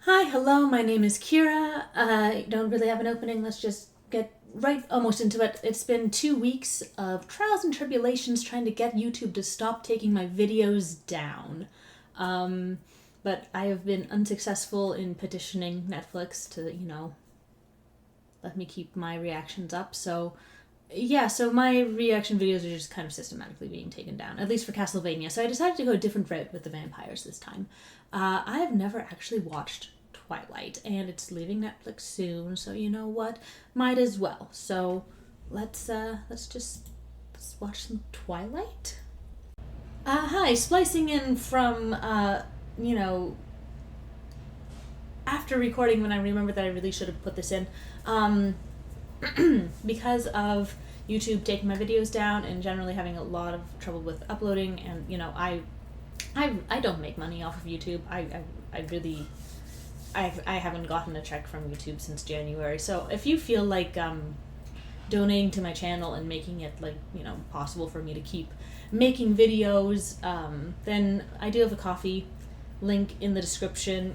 Hi, hello, my name is Kira. I don't really have an opening, let's just get right almost into it. It's been 2 weeks of trials and tribulations trying to get YouTube to stop taking my videos down. But I have been unsuccessful in petitioning Netflix to, let me keep my reactions up. So my reaction videos are just kind of systematically being taken down, at least for Castlevania. So I decided to go a different route with the vampires this time. I have never actually watched Twilight, and it's leaving Netflix soon, so you know what? Might as well. So let's watch some Twilight. Hi, splicing in from after recording when I remember that I really should have put this in. Because of YouTube taking my videos down and generally having a lot of trouble with uploading, and I don't make money off of YouTube. I haven't gotten a check from YouTube since January. So if you feel like donating to my channel and making it possible for me to keep making videos, then I do have a coffee link in the description.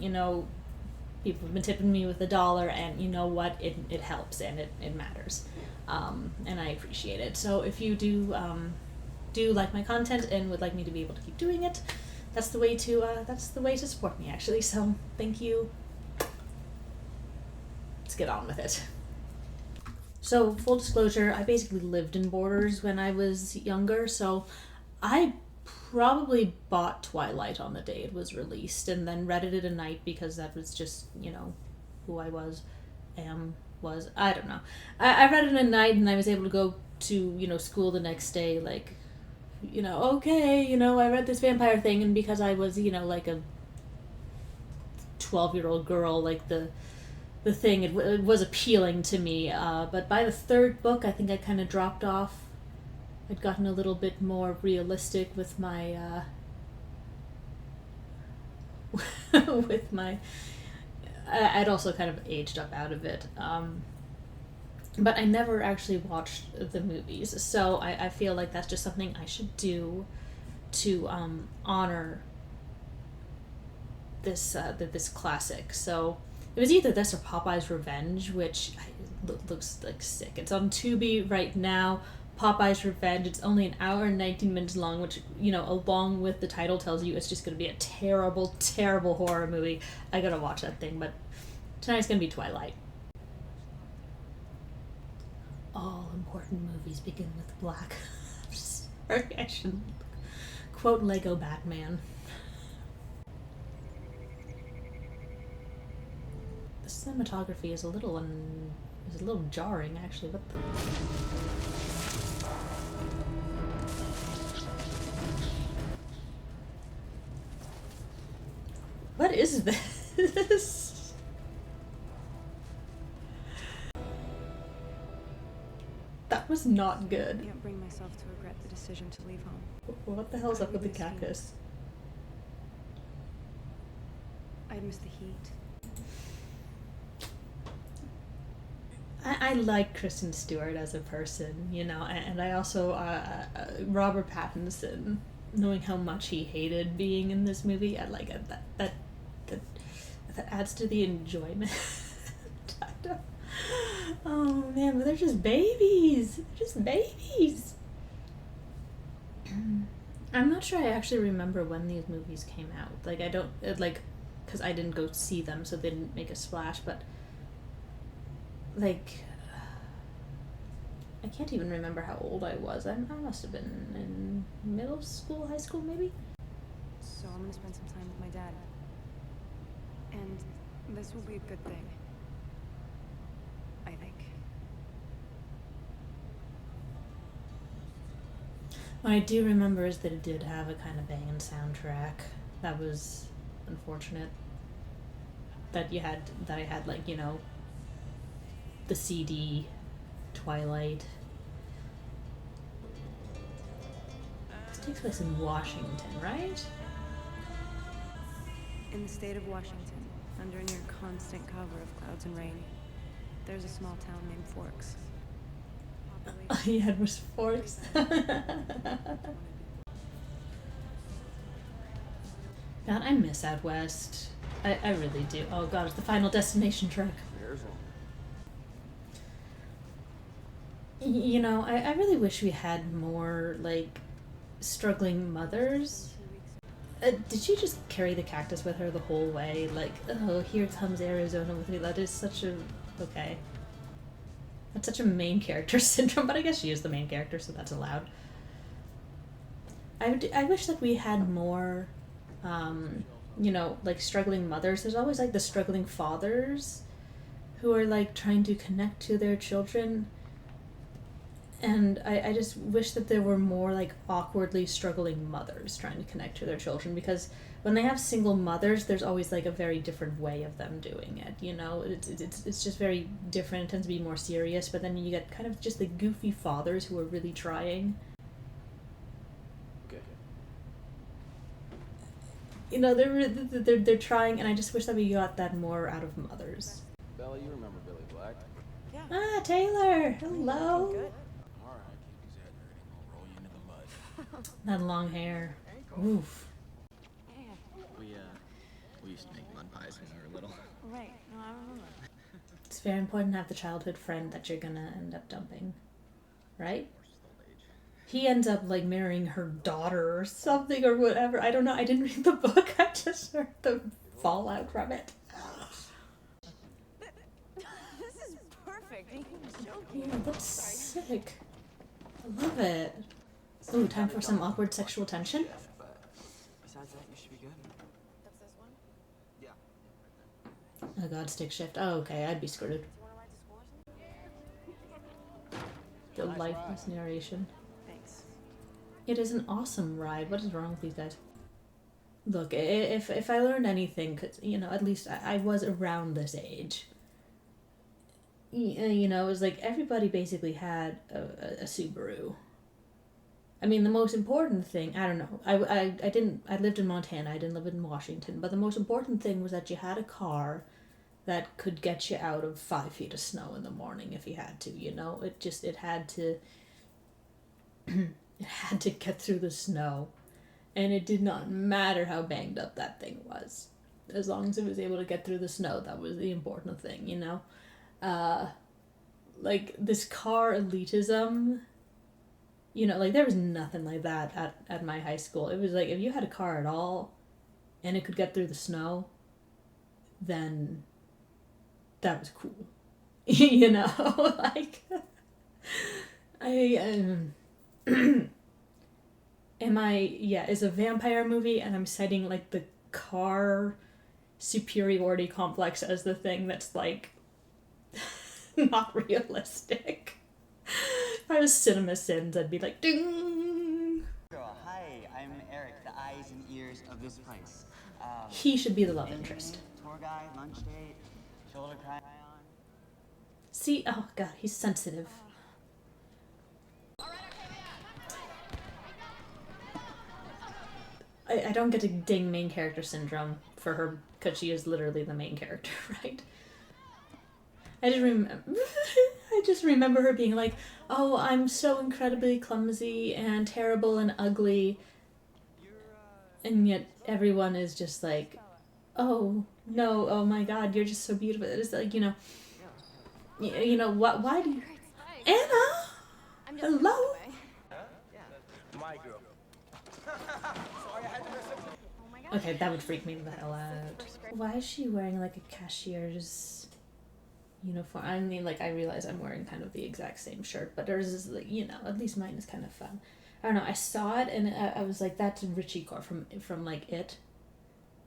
People have been tipping me with $1, and you know what? It helps, and it matters, and I appreciate it. So if you do like my content and would like me to be able to keep doing it, that's the way to support me, actually. So thank you. Let's get on with it. So full disclosure, I basically lived in Borders when I was younger, so I probably bought Twilight on the day it was released and then read it at a night because that was just, who I was, I don't know. I read it at night and I was able to go to, school the next day, okay, I read this vampire thing, and because I was, like a 12-year-old girl, like the thing, it was appealing to me, but by the third book, I think I kind of dropped off. I'd gotten a little bit more realistic with my I'd also kind of aged up out of it, but I never actually watched the movies, so I feel like that's just something I should do to honor this classic. So it was either this or Popeye's Revenge, which looks like sick. It's on Tubi right now. Popeye's Revenge. It's only an hour and 19 minutes long, which, along with the title tells you it's just going to be a terrible, terrible horror movie. I gotta watch that thing, but tonight's going to be Twilight. All important movies begin with black. Sorry, I shouldn't quote Lego Batman. The cinematography is a little jarring, actually. What the... What is this? That was not good. I can't bring myself to regret the decision to leave home. What the hell's up with the cactus? I'd miss the heat. I like Kristen Stewart as a person, and I also Robert Pattinson. Knowing how much he hated being in this movie, I like it. That adds to the enjoyment. Oh man, but they're just babies. They're just babies. I'm not sure I actually remember when these movies came out. I don't because I didn't go see them, so they didn't make a splash. But I can't even remember how old I was. I must have been in middle school, high school, maybe. So I'm gonna spend some time with my dad. And this will be a good thing. I think. What I do remember is that it did have a kind of banging soundtrack. That was unfortunate. That I had the CD, Twilight. This takes place in Washington, right? In the state of Washington, under near constant cover of clouds and rain, there's a small town named Forks. All you had was Forks. God, I miss out west. I really do. Oh god, it's the Final Destination track. You know, I really wish we had more, like, struggling mothers. Did she just carry the cactus with her the whole way? Like, oh, here comes Arizona with me. That is such a... Okay. That's such a main character syndrome, but I guess she is the main character, so that's allowed. I wish that we had more, you know, like, struggling mothers. There's always, like, the struggling fathers who are, like, trying to connect to their children. And I just wish that there were more, like, awkwardly struggling mothers trying to connect to their children, because when they have single mothers, there's always, like, a very different way of them doing it, you know? It's just very different. It tends to be more serious, but then you get kind of just the goofy fathers who are really trying. Okay. You know, they're trying, and I just wish that we got that more out of mothers. Bella, you remember Billy Black? Yeah. Ah, Taylor! Hello! Good. Alright, keep exaggerating. I'll roll you into the mud. That long hair. Oof. We used to make mud pies when we were little. Right. No, I remember. It's very important to have the childhood friend that you're gonna end up dumping. Right? He ends up, like, marrying her daughter or something or whatever. I don't know. I didn't read the book. I just heard the fallout from it. This is perfect. Are you joking? Yeah, that's sick. I love it. Ooh, time for some awkward sexual tension. Besides that, you should be good. That's this one? Yeah. Oh god, stick shift. Oh, okay, I'd be screwed. Do you want to ride to school or something? The lifeless narration. Thanks. It is an awesome ride. What is wrong with these guys? Look, if I learned anything, cause, you know, at least I was around this age. You know, it was like everybody basically had a Subaru. I mean, the most important thing, I don't know, I lived in Montana, I didn't live in Washington, but the most important thing was that you had a car that could get you out of 5 feet of snow in the morning if you had to, you know? It had to, it had to get through the snow, and it did not matter how banged up that thing was. As long as it was able to get through the snow, that was the important thing, you know? Like, this car elitism, you know, like, there was nothing like that at my high school. It was like, if you had a car at all, and it could get through the snow, then that was cool. You know, like, it's a vampire movie, and I'm citing, like, the car superiority complex as the thing that's, like, not realistic. If I was Cinema Sins, I'd be like, ding! Hi, I'm Eric, the eyes and ears of this place. He should be the love interest. Tour guide, lunch date, shoulder cry on. See, oh god, he's sensitive. I don't get to ding main character syndrome for her, because she is literally the main character, right? I just remember her being like, oh, I'm so incredibly clumsy and terrible and ugly. And yet everyone is just like, oh, no, oh my god, you're just so beautiful. It's like, you know, why do you... Anna! Hello? My girl. Okay, that would freak me the hell out. Why is she wearing, like, a cashier's uniform? I mean, like, I realize I'm wearing kind of the exact same shirt, but there's is, like, you know, at least mine is kind of fun. I don't know, I saw it and I was like, that's Richie Core from like, It.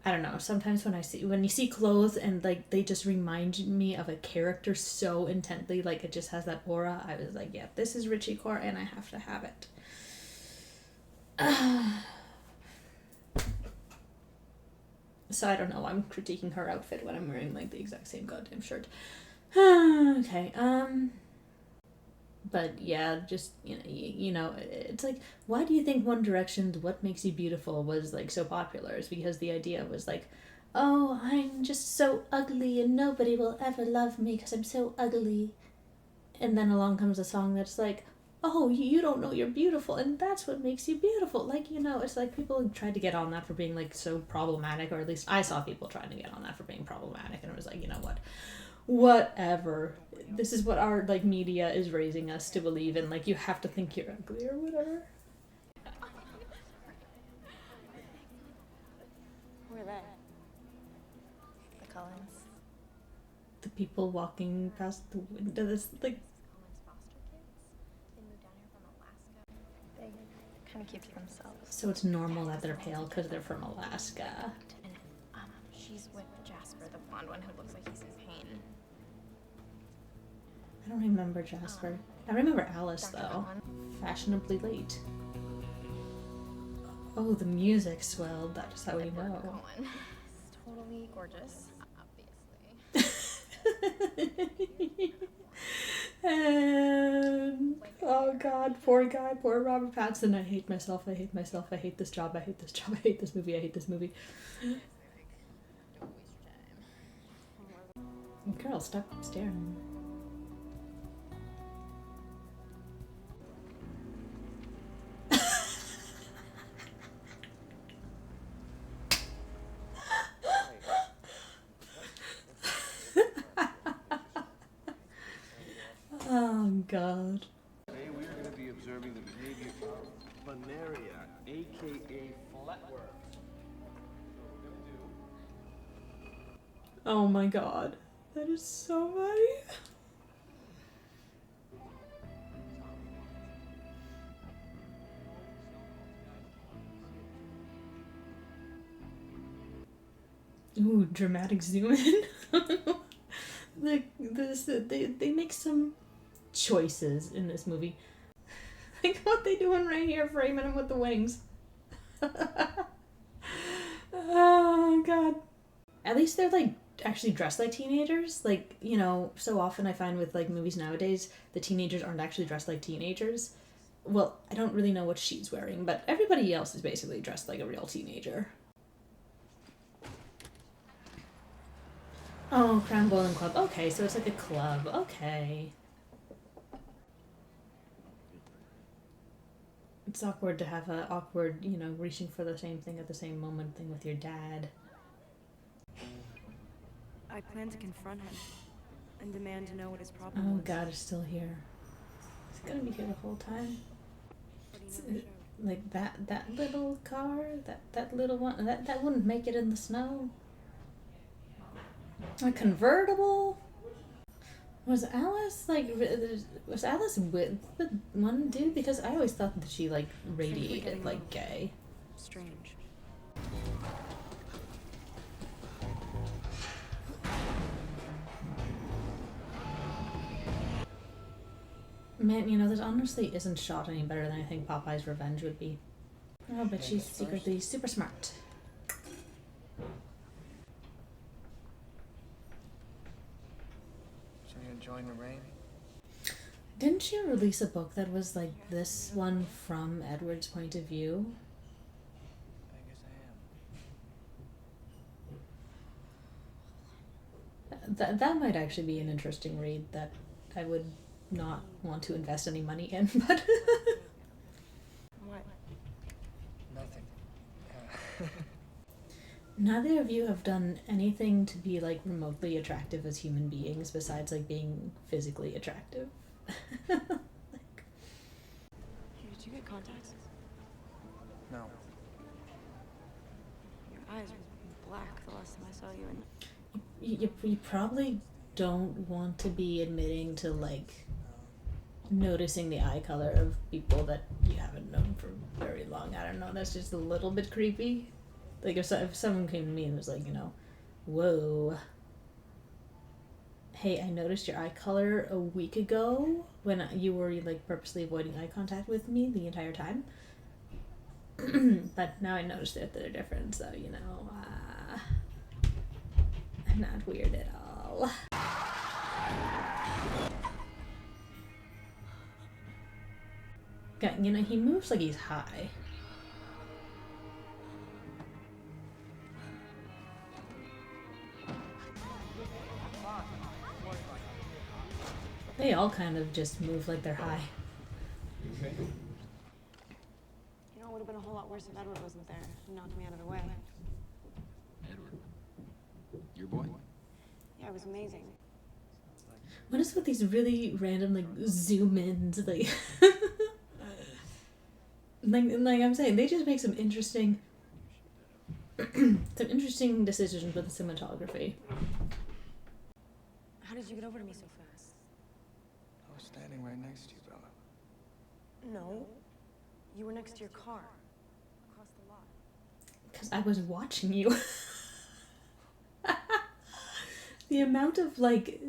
I don't know, sometimes when you see clothes and, like, they just remind me of a character so intently, like, it just has that aura, I was like, yeah, this is Richie Core and I have to have it. So I don't know, I'm critiquing her outfit when I'm wearing, like, the exact same goddamn shirt. Okay, but yeah, just, you know, it's like, why do you think One Direction's What Makes You Beautiful was, like, so popular? It's because the idea was like, oh, I'm just so ugly and nobody will ever love me because I'm so ugly. And then along comes a song that's like, oh, you don't know you're beautiful, and that's what makes you beautiful. Like, you know, it's like people tried to get on that for being, like, so problematic, or at least I saw people trying to get on that for being problematic, and it was like, you know what? Whatever. This is what our, like, media is raising us to believe in. Like, you have to think you're ugly or whatever. Who are they? The Cullens. The people walking past the window, this, like... Cullens foster kids. They moved down here from Alaska. They kind of keep to themselves. So it's normal that they're pale because they're from Alaska. And she's with Jasper, the blonde one who looks like he's in pain. I don't remember Jasper. I remember Alice, Dr. though. Cullen. Fashionably late. Oh, the music swelled. That's how we Edward know. Cullen. It's totally gorgeous, obviously. And oh god, poor guy, poor Robert Pattinson. I hate myself, I hate myself, I hate this job, I hate this job, I hate this movie, I hate this movie. Don't waste your time. Girl, stop staring. Oh god. Today we are going to be observing the behavior of planaria, aka flatworms. Oh my god. That is so funny. Ooh, dramatic zoom in. They make some choices in this movie. Like what they doing right here, framing him with the wings. Oh god. At least they're like actually dressed like teenagers. Like, you know, so often I find with like movies nowadays, the teenagers aren't actually dressed like teenagers. Well, I don't really know what she's wearing, but everybody else is basically dressed like a real teenager. Oh, Crown Bowling Club. Okay, so it's like a club. Okay. It's awkward to have a awkward, you know, reaching for the same thing at the same moment thing with your dad. I plan to confront him and demand to know what his problem Oh, was. God is still here. He's gonna be here the whole time. But he never showed. Like that little car, that little one, that wouldn't make it in the snow. A convertible? Was Alice was Alice with the one dude? Because I always thought that she like radiated like gay. Strange. Man, you know, this honestly isn't shot any better than I think Popeye's Revenge would be. Oh, but she's secretly super smart. So you enjoying the rain? Didn't she release a book that was like this one from Edward's point of view? I guess I am. That might actually be an interesting read that I would not want to invest any money in, but What? Nothing. neither of you have done anything to be like remotely attractive as human beings besides like being physically attractive. Hey, did you get contacts? No. Your eyes were black the last time I saw you. And You probably don't want to be admitting to like noticing the eye color of people that you haven't known for very long. I don't know, that's just a little bit creepy. Like if someone came to me and was like, you know, whoa, hey, I noticed your eye color a week ago when you were like purposely avoiding eye contact with me the entire time. But now I noticed that they're different, so you know, I'm not weird at all. Yeah, you know, he moves like he's high. They all kind of just move like they're high. okay? You know, it would have been a whole lot worse if Edward wasn't there and knocked me out of the way. Edward. Your boy? Yeah, it was amazing. What is with these really random like zoom ins, like like I'm saying, they just make some interesting decisions with the cinematography. How did you get over to me so fast? I was standing right next to you, Bella. No. You were next to your car. Across the lot. Because I was watching you. The amount of like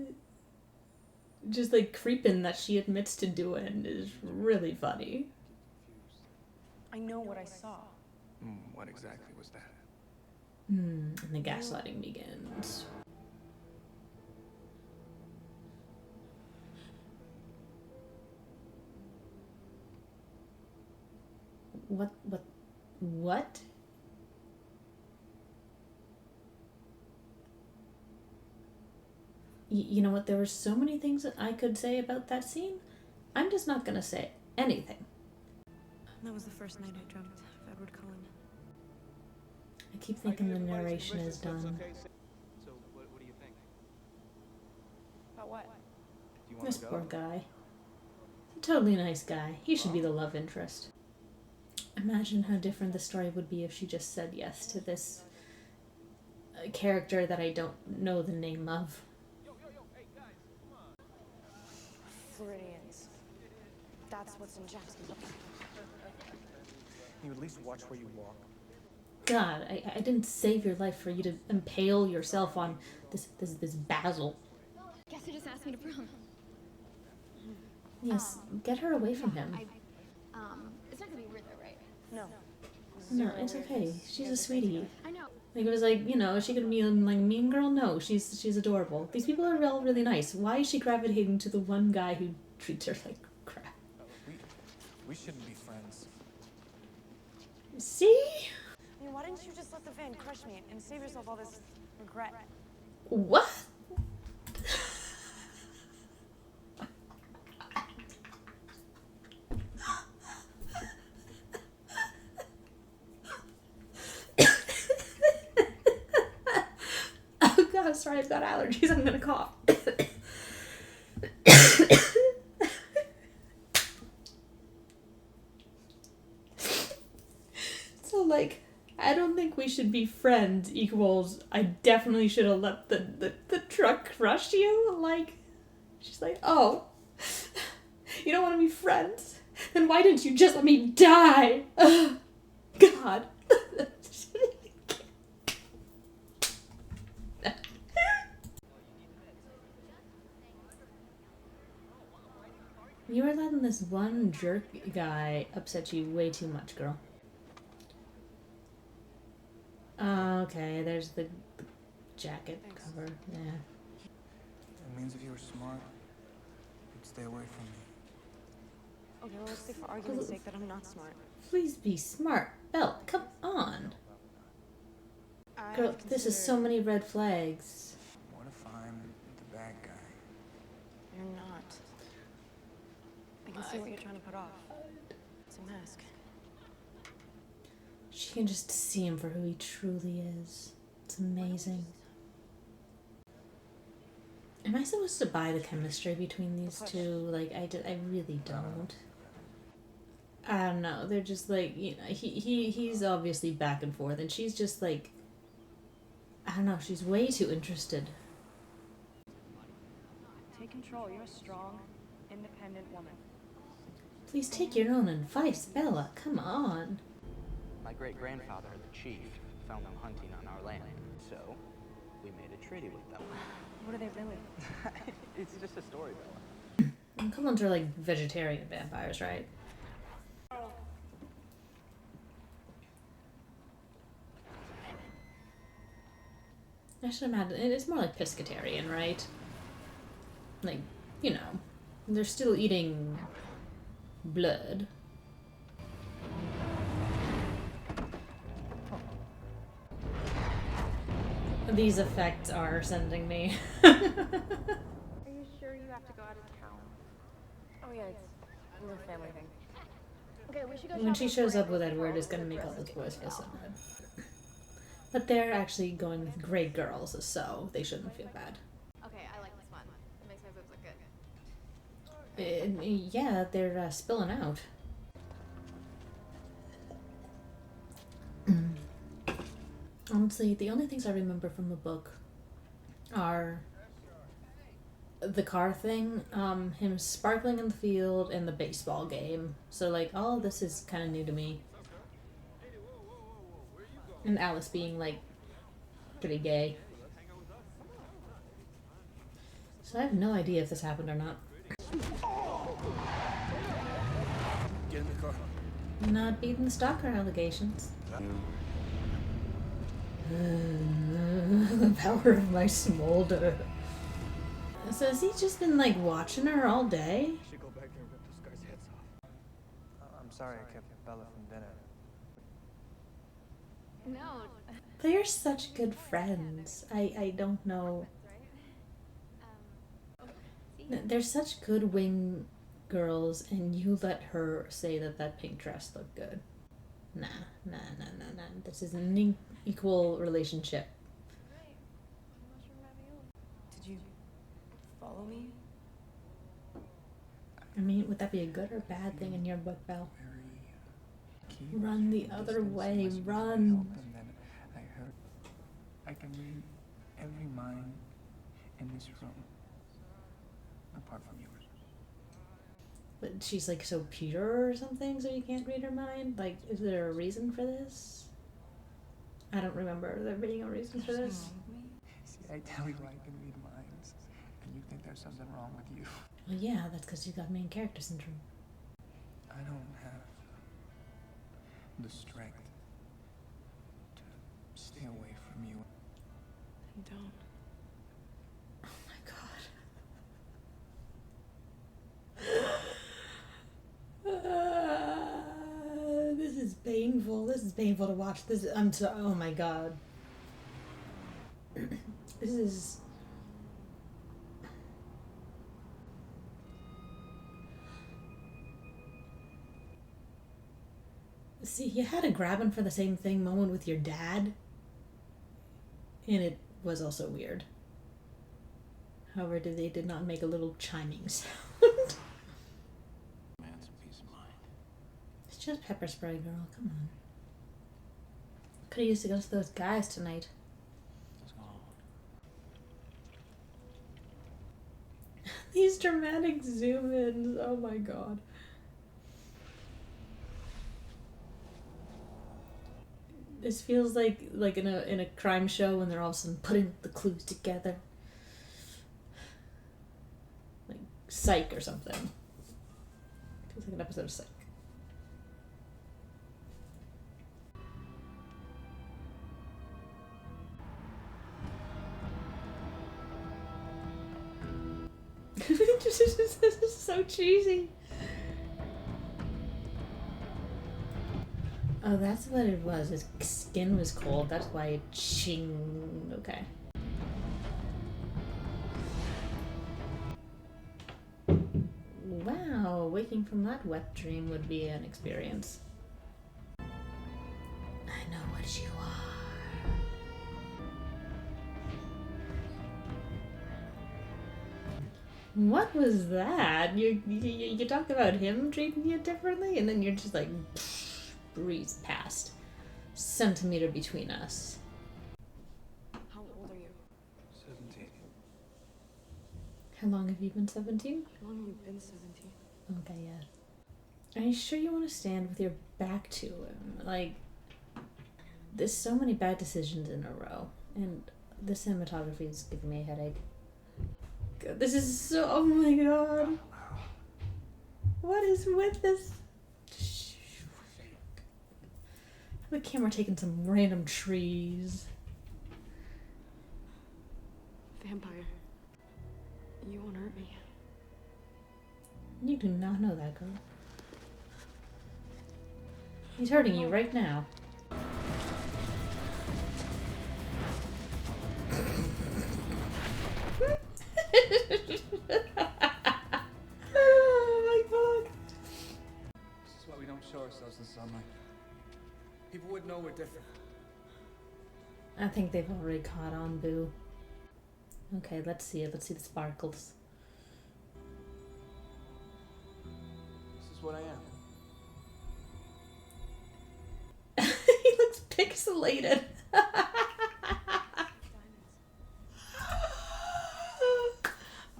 just like creeping that she admits to doing is really funny. I know what I saw. What exactly was that? And the gaslighting begins. What? You know what? There were so many things that I could say about that scene. I'm just not gonna say anything. That was the first night I dreamt of Edward Cullen. I keep thinking the narration is done. So, what do you think? About what? Do you want This to go? poor guy. He's a totally nice guy. He should be the love interest. Imagine how different the story would be if she just said yes to this character that I don't know the name of. Floridians. That's what's in Jack's book. You at least watch where you walk. God, I didn't save your life for you to impale yourself on this basil. Guess who just asked me to prom? Yes, get her away from him. It's not gonna be weird though, right? No. No, it's okay. She's a sweetie. I know. Like, it was like, you know, is she gonna be like a mean girl? No, she's adorable. These people are all really nice. Why is she gravitating to the one guy who treats her like crap? We shouldn't be friends. See? I mean, why didn't you just let the van crush me and save yourself all this regret? What? Oh god, sorry, I've got allergies. I'm gonna cough. So, like, I don't think we should be friends equals I definitely should have let the truck crush you. Like, she's like, oh, you don't want to be friends? Then why didn't you just let me die? Ugh, God. You were letting this one jerk guy upset you way too much, girl. Okay, there's the jacket cover. Yeah. It means if you were smart, you'd stay away from me. Okay, well, let's say for argument's sake that I'm not smart. Please be smart. Belle, come on. Girl, this is so many red flags. What if I'm the bad guy? You're not. I can see what you're trying to put off. It's a mask. She can just see him for who he truly is. It's amazing. Am I supposed to buy the chemistry between these two? Like, I really don't. I don't know. They're just like, you know, he's obviously back and forth, and she's just like, I don't know. She's way too interested. Take control. You're a strong, independent woman. Please take your own advice, Bella. Come on. My great-grandfather, the chief, found them hunting on our land. So, we made a treaty with them. What are they really? It's just a story, Bella. And Cullens are like vegetarian vampires, right? I should imagine it's more like pescatarian, right? Like, you know, they're still eating blood. These effects are sending me. Are you sure you have to go out of town? Oh yeah, it's a little family thing. Okay, we should go When she shopping shows for up with everything. Edward, it's gonna make all those boys feel so bad. But they're actually going with great girls, so they shouldn't feel bad. Okay, I like this one. It makes my boobs look good. Yeah, they're spilling out. Honestly, the only things I remember from the book are the car thing, him sparkling in the field, and the baseball game. So, like, all of this is kind of new to me. And Alice being, like, pretty gay. So I have no idea if this happened or not. Get in the car. Not beating the stalker allegations. The power of my smolder. So has he just been like watching her all day? Should go back there and rip those guys' heads off. I'm sorry I kept Bella from dinner. No. They're such good friends. I don't know. They're such good wing girls, and you let her say that pink dress looked good. Nah. This is an equal relationship. Did you follow me? I mean, would that be a good or bad thing in your book, Belle? Run the other way, run. And then I heard I can read every mind in this room, apart from yours. But she's like so pure or something, so you can't read her mind? Like, is there a reason for this? I don't remember there being a reason for this. See, I tell you I can read minds, and you think there's something wrong with you. Well, yeah, that's because you got main character syndrome. I don't have the strength to stay away from you. Then don't. Oh my god. This is painful. This is painful to watch. Oh my god. This is... See, you had a grabbing for the same thing moment with your dad, and it was also weird. However, they did not make a little chiming sound. Man's a peace of mind. It's just pepper spray, girl. Come on. Could have used to go to those guys tonight. Let's go. These dramatic zoom-ins. Oh my god. This feels like in a crime show when they're all of a sudden putting the clues together. Like Psych or something. Feels like an episode of Psych. This is so cheesy. Oh, that's what it was. His skin was cold. That's why it chinged. Okay. Wow, waking from that wet dream would be an experience. I know what you are. What was that? You talk about him treating you differently, and then you're just like... breeze past. Centimeter between us. How old are you? 17. How long have you been 17? How long have you been 17? Okay, yeah. Are you sure you want to stand with your back to him? Like, there's so many bad decisions in a row, and the cinematography is giving me a headache. God, this is so... Oh my god. What is with this? The camera taking some random trees. Vampire. You won't hurt me. You do not know that, girl. He's hurting you right now. This is why we don't show our I think they've already caught on, boo. Okay, let's see it. Let's see the sparkles. This is what I am. He looks pixelated.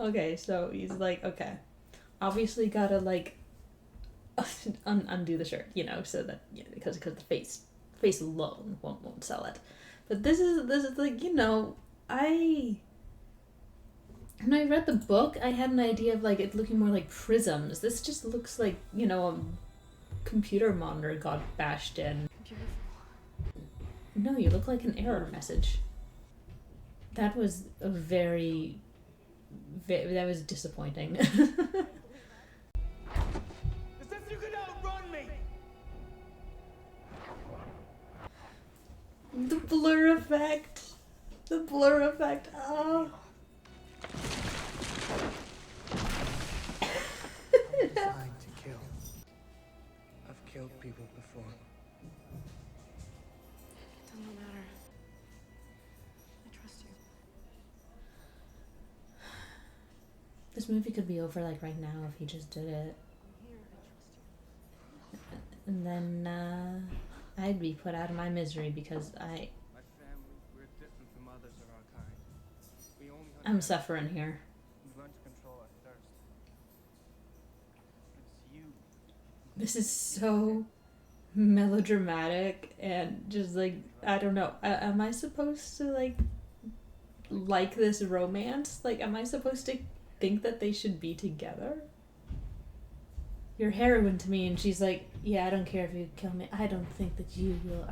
Okay, so he's like, okay, obviously gotta like undo the shirt, you know, so that, you know, because the face alone won't sell it. But this is like, you know, when I read the book, I had an idea of like it looking more like prisms. This just looks like, you know, a computer monitor got bashed in. Beautiful. No, you look like an error message. That was a that was disappointing. As if you could outrun me! The blur effect. The blur effect. Oh. I'm designed to kill. I've killed people before. It doesn't matter. I trust you. This movie could be over like right now if he just did it. I'm here. I trust you. And then I'd be put out of my misery because My family, we're different from others of our kind. We only I'm suffering here. We've learned to control our thirst. It's you. This is so melodramatic and just like, I don't know. Am I supposed to like this romance? Like, am I supposed to think that they should be together? You're heroine to me, and she's like, yeah, I don't care if you kill me. I don't think that you will.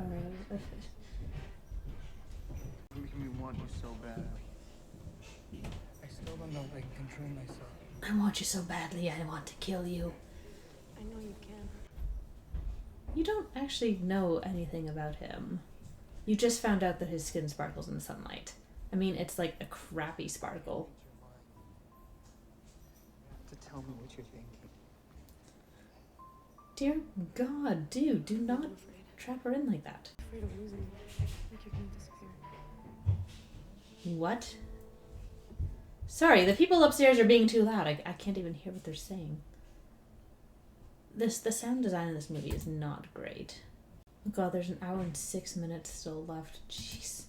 Making me want you so bad. I still don't know if I can control myself. I want you so badly. I want to kill you. I know you can. You don't actually know anything about him. You just found out that his skin sparkles in the sunlight. I mean, it's like a crappy sparkle. To tell me what you're thinking. Dear God, dude, do not I'm afraid. trap her in like that. I'm afraid of losing you. Like you're gonna disappear. What? Sorry, the people upstairs are being too loud. I can't even hear what they're saying. The sound design in this movie is not great. Oh God, there's an hour and 6 minutes still left. Jeez.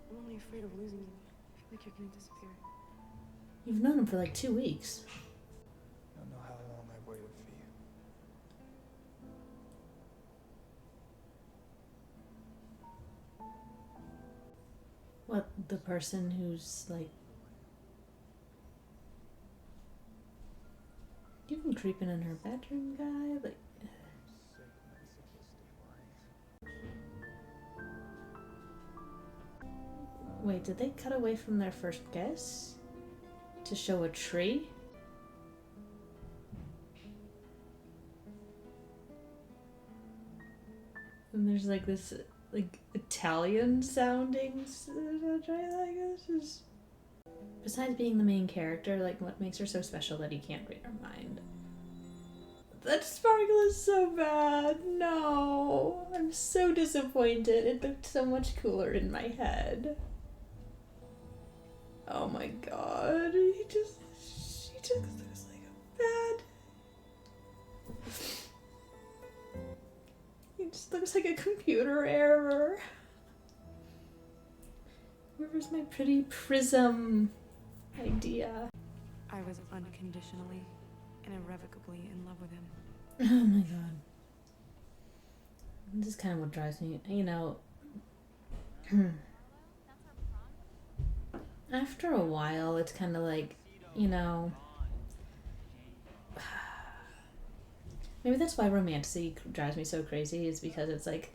I'm only afraid of losing you. I feel like you're gonna disappear. You've known him for like 2 weeks. I don't know how long I've waited for you. What, the person who's like... You've been creeping in her bedroom, guy? Like... Wait, did they cut away from their first kiss? To show a tree? And there's like this like Italian sounding soundtrack. Like this is. Besides being the main character, like what makes her so special that he can't read her mind? That sparkle is so bad. No, I'm so disappointed. It looked so much cooler in my head. Oh my God, she just looks like a bad. He just looks like a computer error. Where's my pretty prism idea? I was unconditionally and irrevocably in love with him. Oh my God. This is kind of what drives me, you know. After a while, it's kind of like, you know, maybe that's why romantasy drives me so crazy, is because it's like,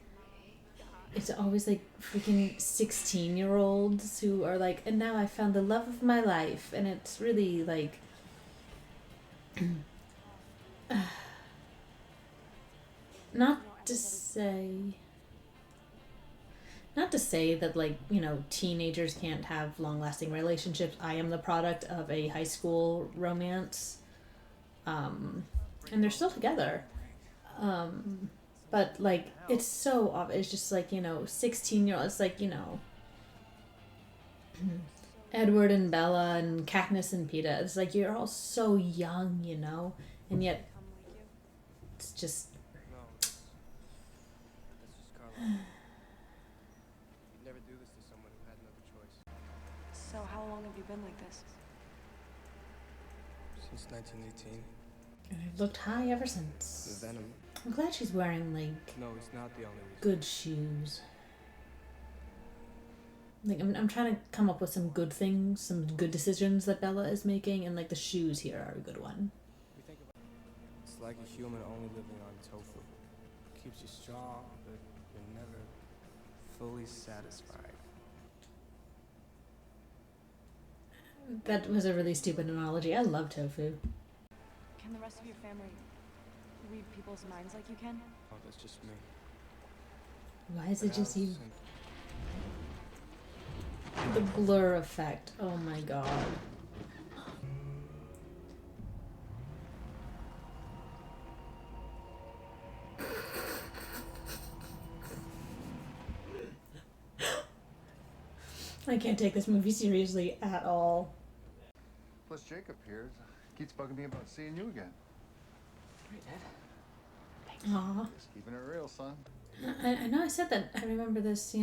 it's always like freaking 16-year-olds who are like, and now I found the love of my life, and it's really like, not to say that, like, you know, teenagers can't have long-lasting relationships. I am the product of a high school romance. And they're still together. But, like, it's so obvious. It's just, like, 16-year-old. It's like, Edward and Bella and Katniss and Peeta. It's like, you're all so young, And yet, it's just... No, that's just Carla. You'd never do this to someone who had another choice. So how long have you been like this? Since 1918. And I've looked high ever The since. venom. I'm glad she's wearing, like, No, it's not the only reason. good shoes. Like, I'm trying to come up with some good things, some good decisions that Bella is making, and, like, the shoes here are a good one. We think about it. It's like a human only living on tofu. Keeps you strong, but you're never fully satisfied. That was a really stupid analogy. I love tofu. Can the rest of your family read people's minds like you can? Oh, that's just me. Why is it just you? Alice and- The blur effect. Oh my god. I can't take this movie seriously at all. Plus Jacob here keeps bugging me about seeing you again. Aw. Just keeping it real, son. I know I said that. I remember this,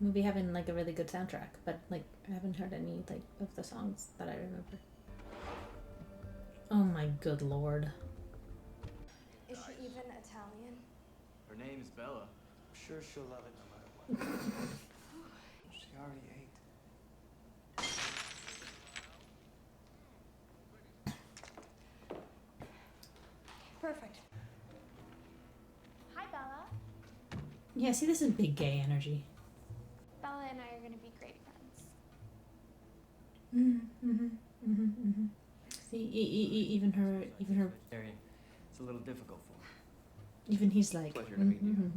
movie having, like, a really good soundtrack, but, like, I haven't heard any, like, of the songs that I remember. Oh my good lord. Is she even Italian? Her name's Bella. I'm sure she'll love it no matter what. She already ate. Perfect. Hi, Bella. Yeah, see, this is big gay energy. Bella and I are gonna be great friends. See, even her, It's a little difficult for her. even he's like. Pleasure to meet you.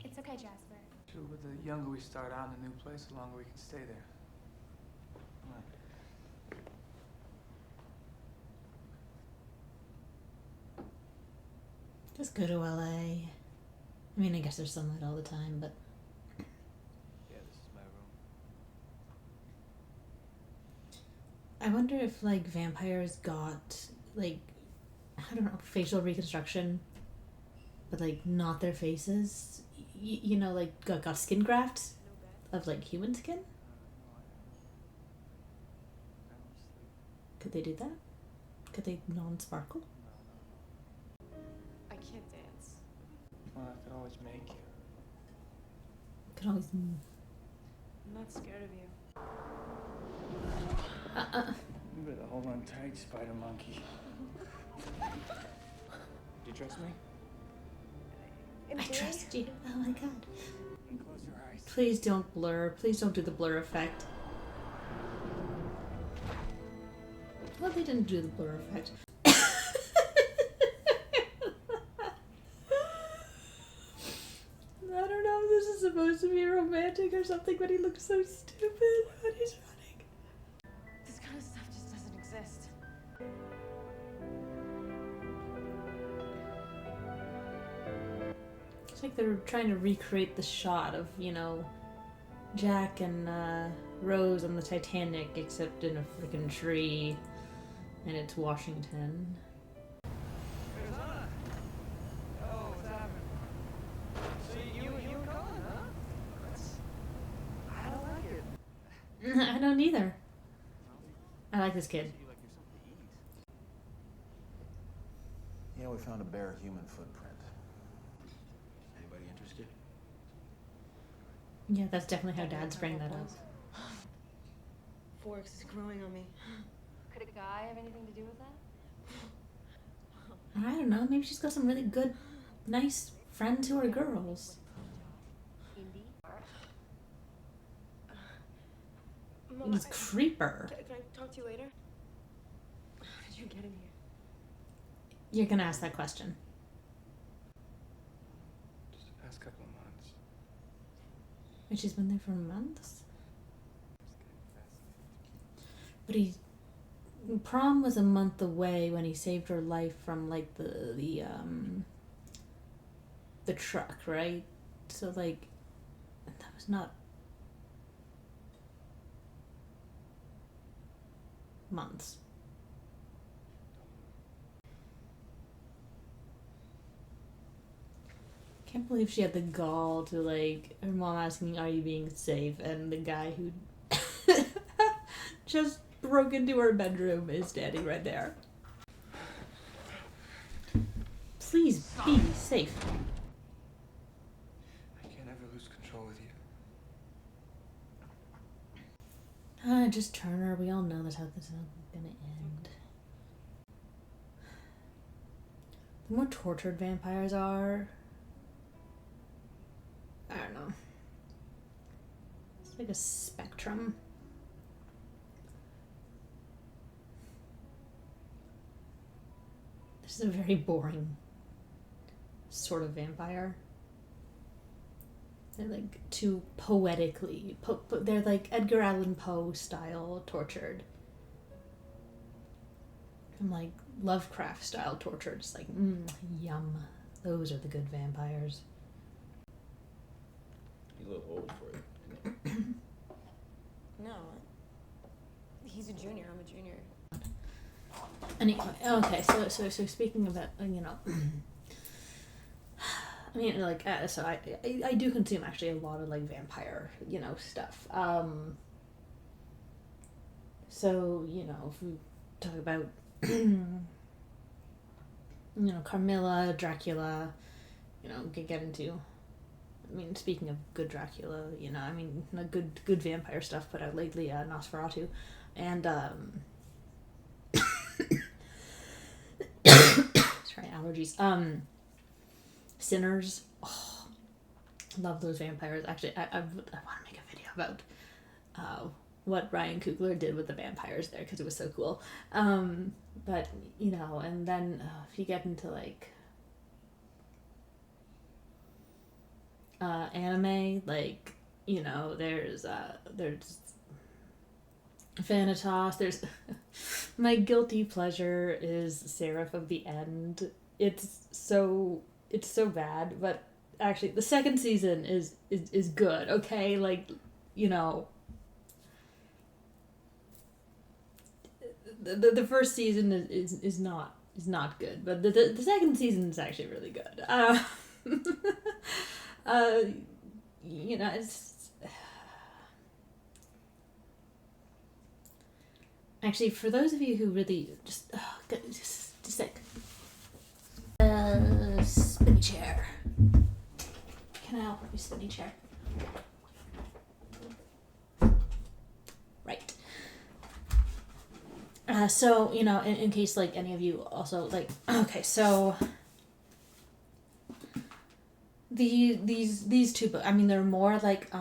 It's okay, Jasper. Sure, but the younger we start out in a new place, the longer we can stay there. Just go to LA. I mean, I guess there's sunlight all the time, but Yeah, this is my room. I wonder if, like, vampires got, like, I don't know, facial reconstruction, but, like, not their faces. Like, got skin grafts of, like, human skin. Could they do that? Could they non-sparkle? I can't dance. Well, I could always make you. Could always. I'm not scared of you. You better hold on tight, spider monkey. Do you trust me? I trust you. Oh my god. And close your eyes. Please don't blur. Please don't do the blur effect. Well, they didn't do the blur effect. I don't know if this is supposed to be romantic or something, but he looks so stupid when he's running. This kind of stuff just doesn't exist. It's like they're trying to recreate the shot of, Jack and Rose on the Titanic, except in a freaking tree, and it's Washington. Oh, what's happening? So you and Colin, huh? I don't like it. I don't either. I like this kid. We found a bare human footprint. Anybody interested? Yeah, that's definitely how dads bring that up. Forks is growing on me. Could a guy have anything to do with that? I don't know, maybe she's got some really good, nice friends who are girls. Indy? Mom, It's creeper. can I talk to you later? How did you get in here? You're gonna ask that question. Just the past couple of months. And she's been there for months. Just getting fascinated. But Prom was a month away when he saved her life from, like, the the truck, right? So like, that was not months. Can't believe she had the gall to like her mom asking, "Are you being safe?" and the guy who just broke into her bedroom is standing right there. Please be safe. I can't ever lose control with you. Just Turner. We all know that's how this is gonna end. The more tortured vampires are, I don't know. It's like a spectrum. This is a very boring sort of vampire. They're like too poetically, they're like Edgar Allan Poe style tortured. And like Lovecraft style tortured. It's like, yum. Those are the good vampires. He's a little old for it. No. He's a junior, I'm a junior. Anyway, okay, so speaking about, you know, I mean, like, so I do consume actually a lot of, like, vampire, you know, stuff. So, you know, if we talk about, you know, Carmilla, Dracula, you know, get into, I mean, speaking of good Dracula, you know, I mean, good vampire stuff put out lately, Nosferatu, and, sorry, allergies, Sinners. Oh, love those vampires. Actually, I want to make a video about what Ryan Coogler did with the vampires there, because it was so cool. But, you know, and then if you get into, like, anime, like, you know, there's Thanatos, there's my guilty pleasure is Seraph of the End. It's so bad, but actually the second season is good, okay? Like, you know, the first season is not good, but the second season is actually really good. You know, it's actually, for those of you who really just sick. Spinny chair. Can I help you, spinny chair? Right. So, you know, in case, like, any of you also, like, okay, so these two books, I mean, they're more like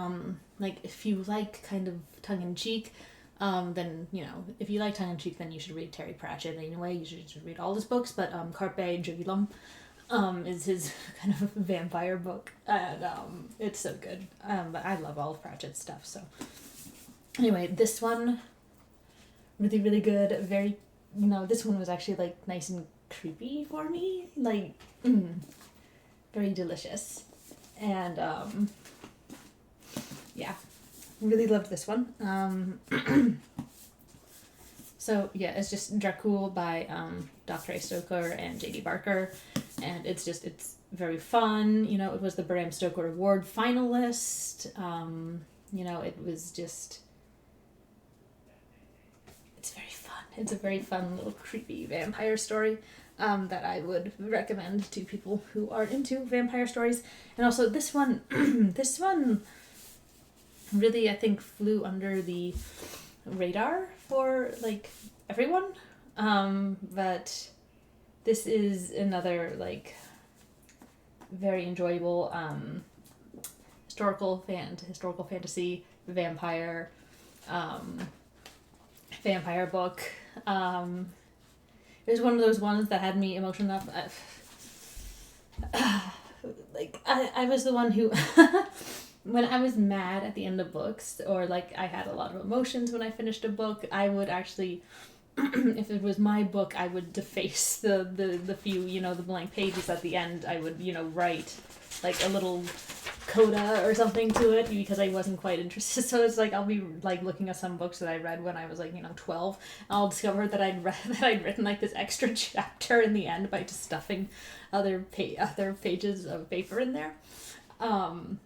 if you like kind of tongue-in-cheek, then, you know, if you like tongue-in-cheek, then you should read Terry Pratchett anyway. You should read all his books, but Carpe Juvulum is his kind of vampire book, and it's so good. But I love all of Pratchett's stuff, so anyway, this one, really, really good. Very, you know, this one was actually, like, nice and creepy for me, like, very delicious, and yeah, really loved this one. So yeah, it's just Dracul by Dr. A. Stoker and J.D. Barker, and it's very fun. You know, it was the Bram Stoker Award finalist. You know, it was just, it's very fun. It's a very fun little creepy vampire story that I would recommend to people who are into vampire stories. And also this one, this one really, I think, flew under the radar for, like, everyone. But this is another, like, very enjoyable historical fantasy vampire book. It was one of those ones that had me emotional enough. Like, I was the one who when I was mad at the end of books, or like I had a lot of emotions when I finished a book, I would actually, if it was my book, I would deface the few, you know, the blank pages at the end. I would, you know, write like a little coda or something to it because I wasn't quite interested. So it's like I'll be like looking at some books that I read when I was like 12, and I'll discover that I'd written like this extra chapter in the end by just stuffing other pages of paper in there. And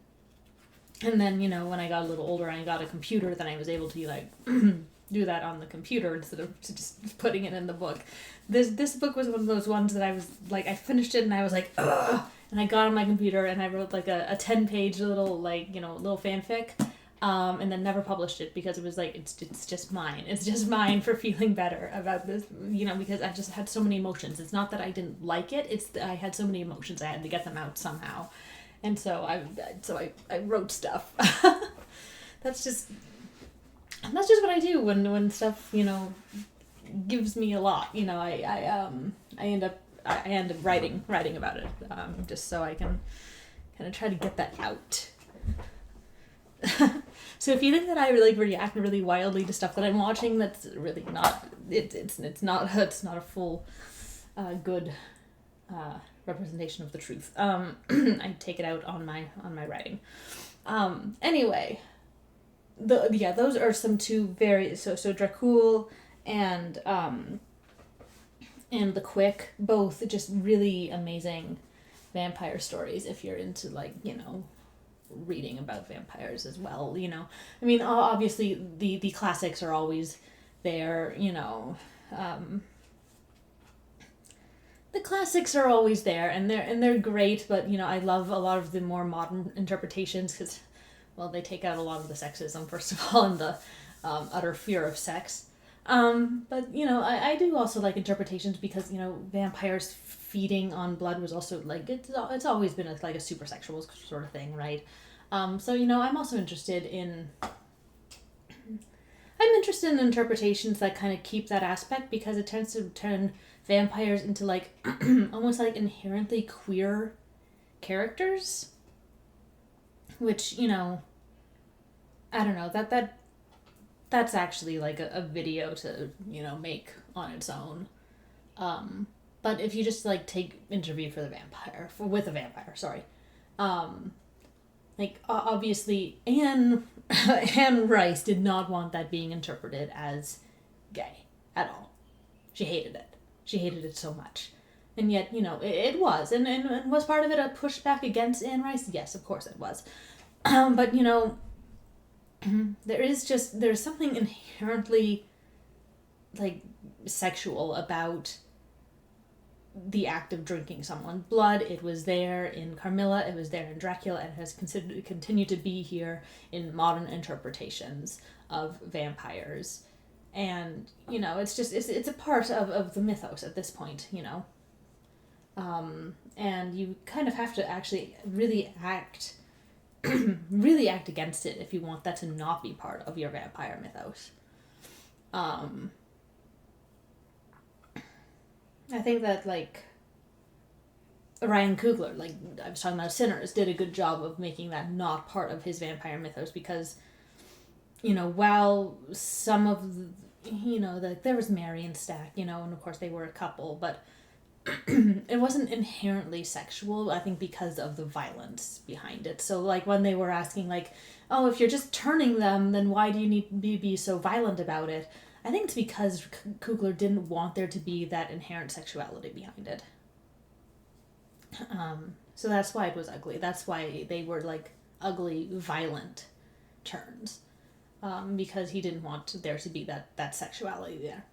then when I got a little older and I got a computer, then I was able to like do that on the computer instead of just putting it in the book. This book was one of those ones that I was like, I finished it and I was like, ugh, and I got on my computer and I wrote like a 10-page little little fanfic, and then never published it because it was like it's just mine. It's just mine for feeling better about this, because I just had so many emotions. It's not that I didn't like it. It's that I had so many emotions. I had to get them out somehow, and so I wrote stuff. That's just what I do when stuff gives me a lot. I end up writing about it, just so I can kind of try to get that out. So if you think that I react really wildly to stuff that I'm watching, that's really not it's not a full good representation of the truth. I take it out on my writing. Anyway, those are some two very so Dracul and The Quick, both just really amazing vampire stories if you're into reading about vampires as well. I mean, obviously the classics are always there. The classics are always there, and they're great, but I love a lot of the more modern interpretations because, well, they take out a lot of the sexism first of all and the utter fear of sex. But I do also like interpretations because vampires feeding on blood was also like it's always been a super sexual sort of thing, right? So I'm also interested in interpretations that kind of keep that aspect because it tends to turn vampires into like almost like inherently queer characters, which I don't know, that's actually like a video to make on its own. But if you just like take Interview with a Vampire, sorry, like obviously Anne Rice did not want that being interpreted as gay at all. She hated it. She hated it so much. And yet, it was. And was part of it a pushback against Anne Rice? Yes, of course it was. But, there's something inherently, like, sexual about the act of drinking someone's blood. It was there in Carmilla, it was there in Dracula, and has continued to be here in modern interpretations of vampires. And, it's a part of the mythos at this point, and you kind of have to actually really act against it if you want that to not be part of your vampire mythos. I think that, like, Ryan Coogler, like I was talking about Sinners, did a good job of making that not part of his vampire mythos because, while some of there was Mary and Stack, and of course they were a couple, but it wasn't inherently sexual, I think, because of the violence behind it. So, like, when they were asking, like, oh, if you're just turning them, then why do you need to be so violent about it? I think it's because Coogler didn't want there to be that inherent sexuality behind it. So that's why it was ugly. That's why they were, like, ugly, violent turns. Because he didn't want there to be that sexuality there.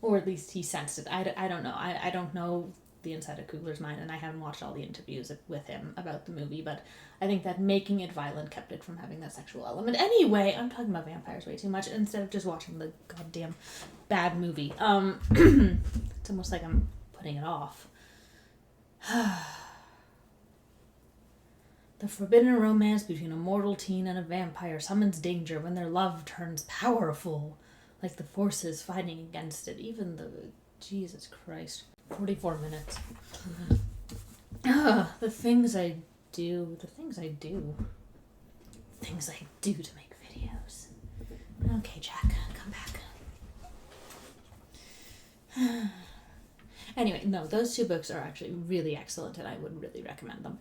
Or at least he sensed it. I don't know. I don't know the inside of Coogler's mind, and I haven't watched all the interviews with him about the movie, but I think that making it violent kept it from having that sexual element. Anyway, I'm talking about vampires way too much instead of just watching the goddamn bad movie. It's almost like I'm putting it off. The forbidden romance between a mortal teen and a vampire summons danger when their love turns powerful, like the forces fighting against it. Even the... Jesus Christ. 44 minutes. The things I do. Things I do to make videos. Okay, Jack, come back. Anyway, no, those two books are actually really excellent, and I would really recommend them.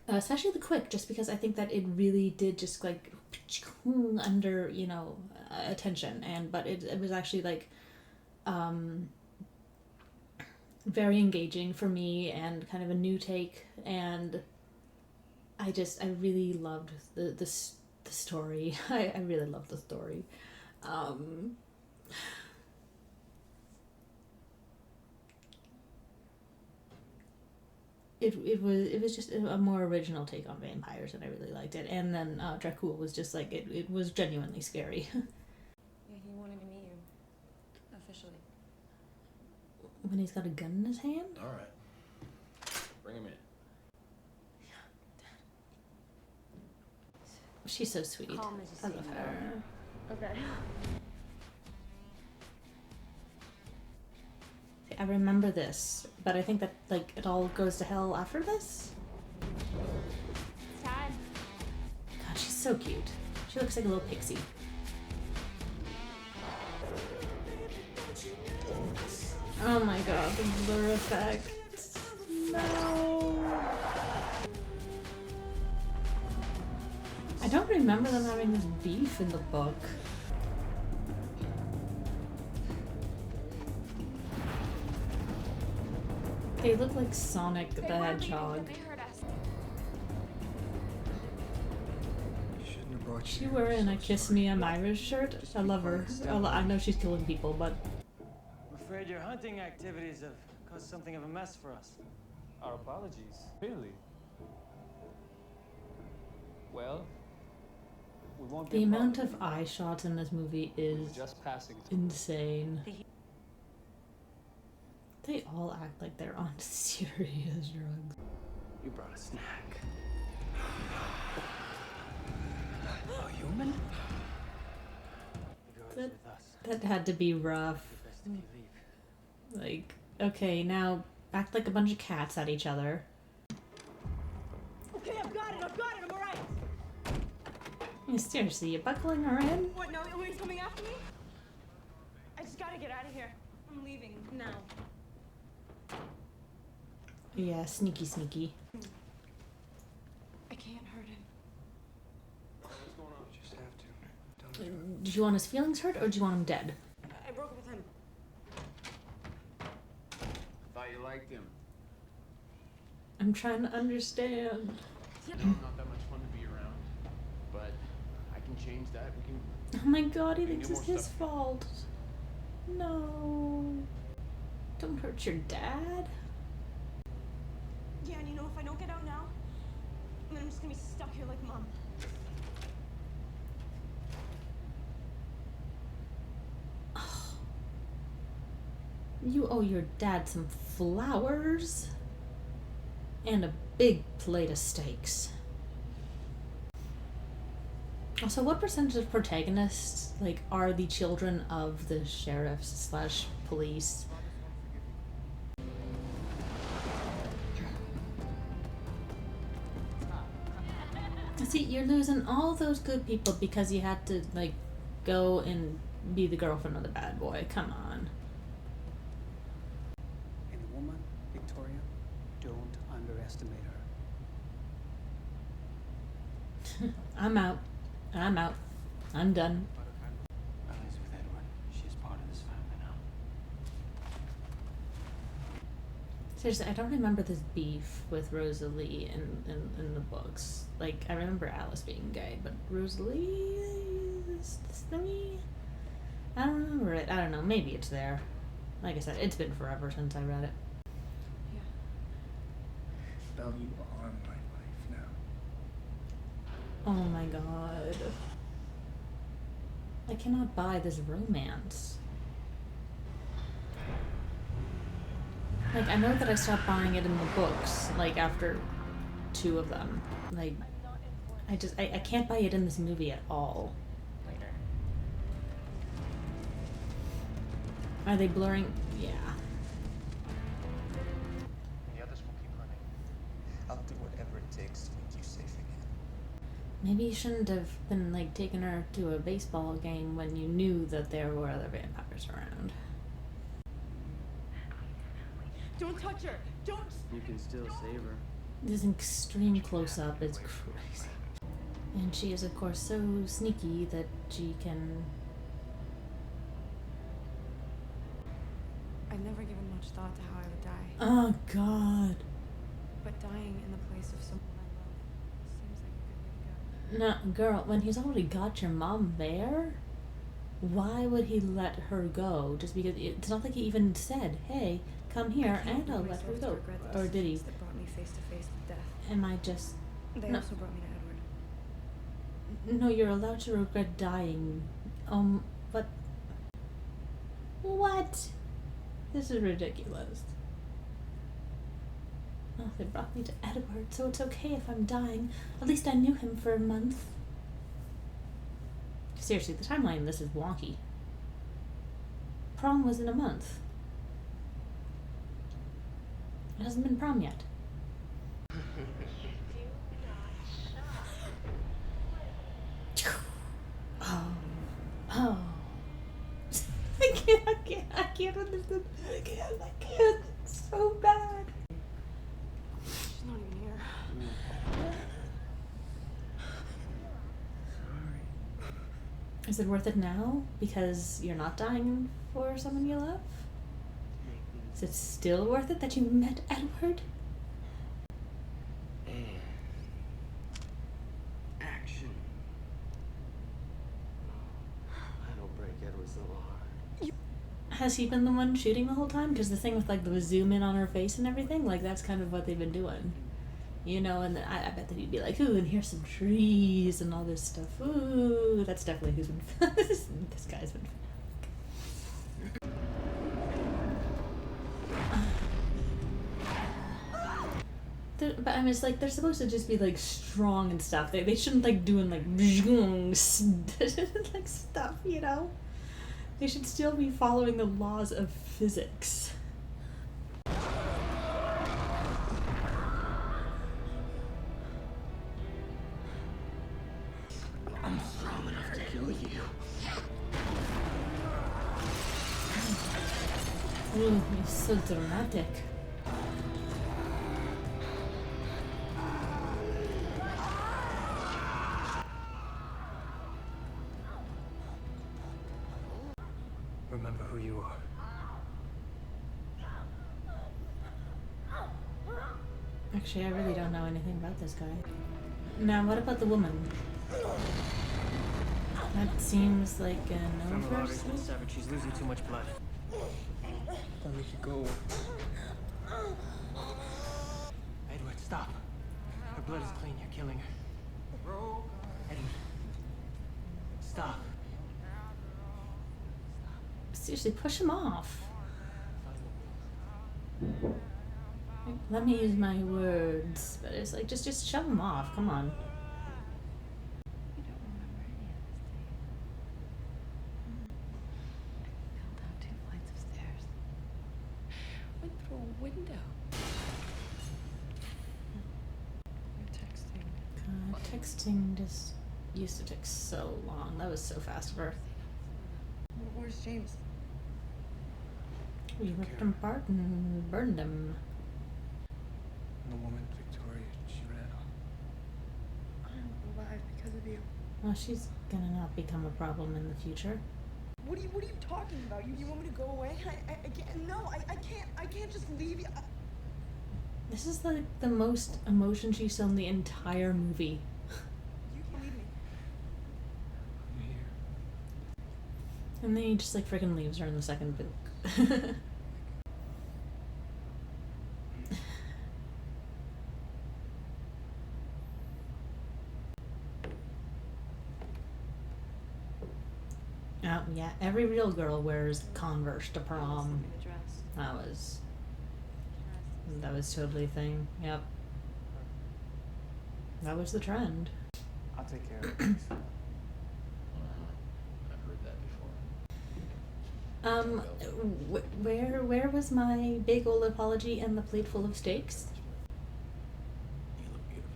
Especially the Quick, just because I think that it really did just like under, you know, attention, but it was actually like very engaging for me and kind of a new take, and I really loved the story. I really loved the story. It was just a more original take on vampires, and I really liked it. And then Dracul was just like it was genuinely scary. Yeah, he wanted to meet you. Officially. When he's got a gun in his hand? Alright. Bring him in. She's so sweet. Calm as you I see, love you her. Okay. I remember this, but I think that like it all goes to hell after this. It's time. God, she's so cute. She looks like a little pixie. Oh my god, the blur effect. No. I don't remember them having this beef in the book. They look like Sonic the Hedgehog. They hurt us. You shouldn't have brought She you. wearing a Kiss Me I'm Irish shirt? I love her. I know she's killing people, but I'm afraid your hunting activities have caused something of a mess for us. Our apologies. Really? Well, we won't the get amount bothered. of eye shots in this movie is Just passing through. insane. They all act like they're on serious drugs. You brought a snack. A human? He goes That- with us. That had to be rough. Best if you leave. Like, okay, now act like a bunch of cats at each other. Okay, I've got it, I'm alright. Seriously, you buckling her in? What, no, he's coming after me? I just gotta get out of here. I'm leaving now. Yeah, sneaky, sneaky. I can't hurt him. What's going on? You just have to. Don't Do you want his feelings hurt, or do you want him dead? I broke up with him. Thought you liked him. I'm trying to understand. Not that much fun to be around. But I can change that. We can. Oh my god, he We can thinks do it's more his stuff. fault. No. Don't hurt your dad. Yeah, and you know, if I don't get out now, then I'm just gonna be stuck here like Mom. You owe your dad some flowers. And a big plate of steaks. Also, what percentage of protagonists, like, are the children of the sheriffs / police? See, you're losing all those good people because you had to, like, go and be the girlfriend of the bad boy. Come on. And a woman, Victoria, don't underestimate her. I'm out. I'm out. I'm done. Ellie's with Edward. She's part of this family now. Seriously, I don't remember this beef with Rosalie in the books. Like, I remember Alice being gay, but Rosalie is this thingy? I don't remember it. I don't know. Maybe it's there. Like I said, it's been forever since I read it. Belle, you are my life now. Oh my god. I cannot buy this romance. Like, I know that I stopped buying it in the books, like, after 2 of them. Like, I can't buy it in this movie at all. Later. Are they blurring? Yeah. The others will keep running. I'll do whatever it takes to make you safe again. Maybe you shouldn't have been, like, taking her to a baseball game when you knew that there were other vampires around. Don't touch her! Don't! You can still save her. This extreme close-up is crazy. And she is, of course, so sneaky that she can... I've never given much thought to how I would die. Oh, God. But dying in the place of someone I love seems like a good way to go. No, girl, when he's already got your mom there, why would he let her go? Just because it's not like he even said, hey, come here and I'll let her go. Or did he? That brought me face to face with death. Am I just... They No. also brought me to Edward. No, you're allowed to regret dying. But... What? This is ridiculous. Oh, they brought me to Edward, so it's okay if I'm dying. At least I knew him for a month. Seriously, the timeline in this is wonky. Prom was in a month. It hasn't been prom yet. Oh. I can't understand. I can't. It's so bad. She's not even here. Is it worth it now? Because you're not dying for someone you love? Is it still worth it that you met Edward? Action. I don't break Edward so hard. Has he been the one shooting the whole time? Because the thing with like the zoom in on her face and everything, like that's kind of what they've been doing. You know, and I bet that he'd be like, ooh, and here's some trees and all this stuff. Ooh, that's definitely who's been this guy's been. But I mean, it's like they're supposed to just be like strong and stuff. They shouldn't like doing like like stuff, you know. They should still be following the laws of physics. I'm strong enough to kill you. Ooh, you're so dramatic. Remember who you are. Actually, I really don't know anything about this guy. Now, what about the woman? That seems like a no From the person. been severed. She's losing too much blood. Let me go. Edward, stop. Her blood is clean. You're killing her. Edward. Stop. Seriously, push him off. Let me use my words, but it's like just shove him off. Come on. You don't remember any of this, do you? I fell down 2 flights of stairs. Went through a window. You're texting. God, texting just used to take so long. That was so fast of her. Where's James? We ripped him apart and burned him. And the woman, Victoria, she ran off. I'm alive because of you. Well, she's gonna not become a problem in the future. What are you talking about? You want me to go away? I can't. No, I can't just leave you. This is like the most emotion she's shown the entire movie. You can't leave me. I'm here. And then he just like freaking leaves her in the second book. Oh yeah, every real girl wears Converse to prom. That was totally a thing. Yep. That was the trend. I'll take care of it. Thanks. I've heard that before. Where was my big old apology and the plate full of steaks? You look beautiful.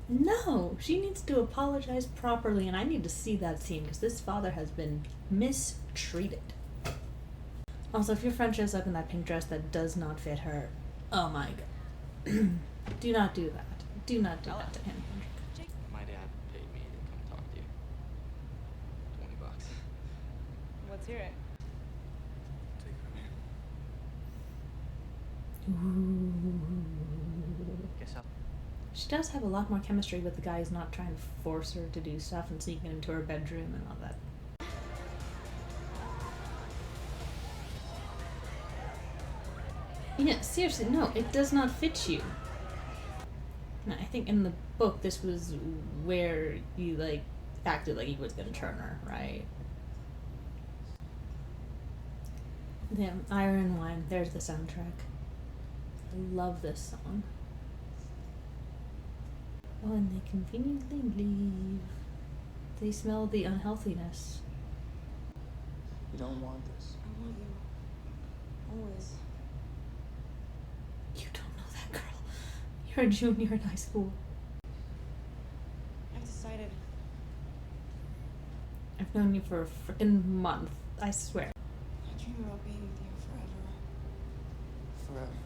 No, she needs to apologize properly, and I need to see that scene because this father has been mistreated. Also, if your friend shows up in that pink dress that does not fit her, oh my god. Do not do that. Do not do that to him. My dad paid me to come talk to you. $20. Let's hear it. Take her, man. Guess I'll... She does have a lot more chemistry with the guy who's not trying to force her to do stuff and sneaking into her bedroom and all that. Yeah, seriously, no, it does not fit you. No, I think in the book this was where you, like, acted like he was gonna turn her, right? Damn, Iron Wine, there's the soundtrack. I love this song. Oh, and they conveniently leave. They smell the unhealthiness. You don't want this. I want you. Always. You don't know that girl. You're a junior in high school. I've decided. I've known you for a frickin' month, I swear. I dream about being with you forever. Forever.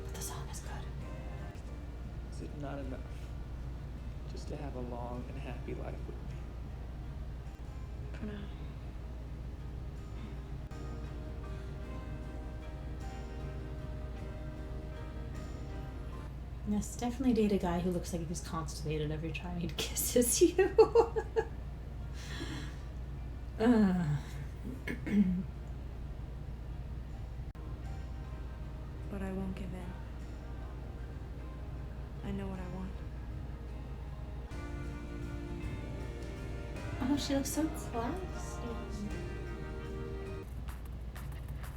But the song is good. Is it not enough just to have a long and happy life with me? For now. Yes, definitely date a guy who looks like he's constipated every time he kisses you. But I won't give in. I know what I want. Oh, she looks so classy.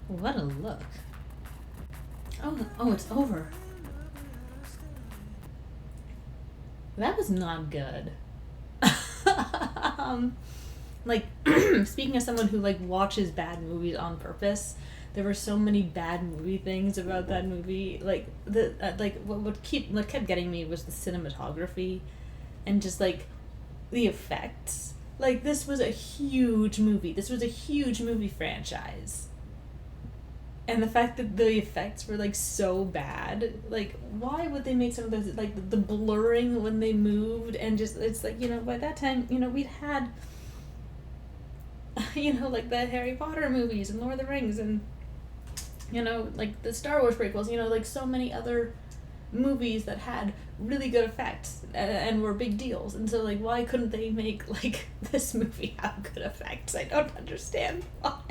What a look. Oh, it's over. That was not good. Like, speaking as someone who, like, watches bad movies on purpose, there were so many bad movie things about that movie. Like, what kept getting me was the cinematography and just, like, the effects. Like, this was a huge movie. This was a huge movie franchise. And the fact that the effects were, like, so bad, like, why would they make some of those, like, the blurring when they moved, and just, it's like, you know, by that time, you know, we'd had, you know, like, the Harry Potter movies, and Lord of the Rings, and, you know, like, the Star Wars prequels, you know, like, so many other movies that had really good effects, and were big deals, and so, like, why couldn't they make, like, this movie have good effects? I don't understand why.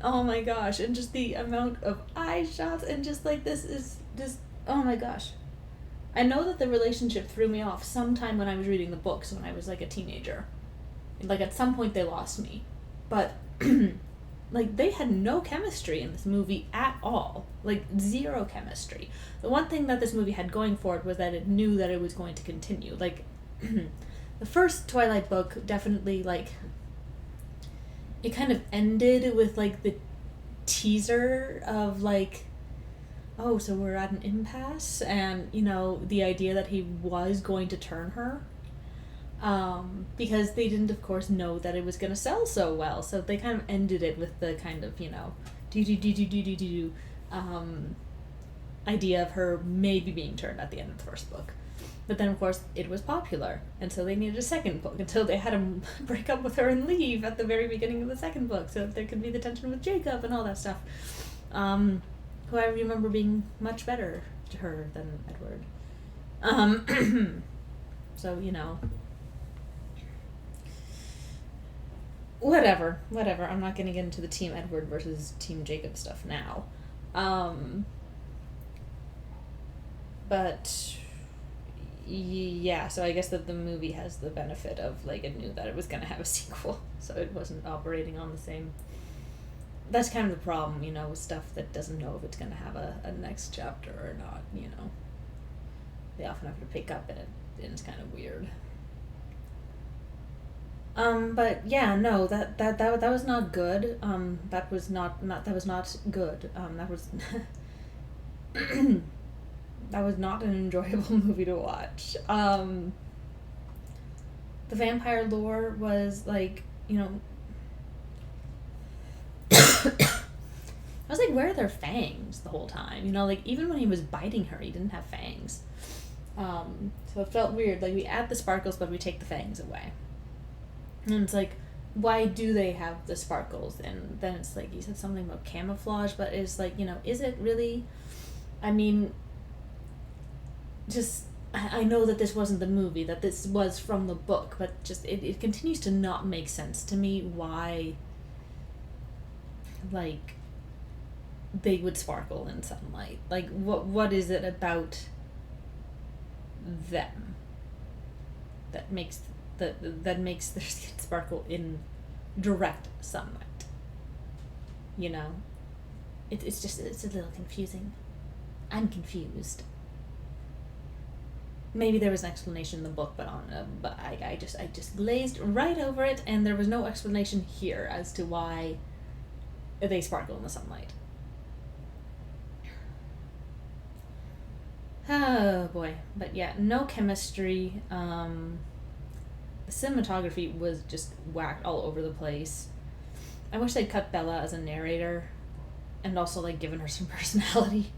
Oh my gosh, and just the amount of eye shots, and just, like, this is just, oh my gosh. I know that the relationship threw me off sometime when I was reading the books when I was, like, a teenager. Like, at some point they lost me. But, like, they had no chemistry in this movie at all. Like, zero chemistry. The one thing that this movie had going for it was that it knew that it was going to continue. Like, the first Twilight book definitely, like, it kind of ended with, like, the teaser of, like, oh, so we're at an impasse, and, you know, the idea that he was going to turn her, because they didn't, of course, know that it was going to sell so well, so they kind of ended it with the kind of, you know, idea of her maybe being turned at the end of the first book. But then, of course, it was popular, and so they needed a second book until they had to break up with her and leave at the very beginning of the second book, so that there could be the tension with Jacob and all that stuff. Who I remember being much better to her than Edward. So, you know. Whatever. I'm not going to get into the Team Edward versus Team Jacob stuff now. But yeah, so I guess that the movie has the benefit of, like, it knew that it was going to have a sequel, so it wasn't operating on the same. That's kind of the problem, you know, with stuff that doesn't know if it's going to have a next chapter or not, you know. They often have to pick up in it, and it's kind of weird. But yeah, no, that was not good. That was not good. That was That was not an enjoyable movie to watch. The vampire lore was like, you know, I was like, where are their fangs the whole time? You know, like, even when he was biting her, he didn't have fangs. So it felt weird. Like, we add the sparkles, but we take the fangs away. And it's like, why do they have the sparkles? And then it's like, you said something about camouflage, but it's like, you know, is it really? I mean, just, I know that this wasn't the movie, that this was from the book, but just, it continues to not make sense to me why, like, they would sparkle in sunlight. Like, what is it about them that makes their skin sparkle in direct sunlight? You know? It's a little confusing. I'm confused. Maybe there was an explanation in the book, but I just glazed right over it, and there was no explanation here as to why they sparkle in the sunlight. Oh boy. But yeah, no chemistry. The cinematography was just whacked all over the place. I wish they'd cut Bella as a narrator and also like given her some personality.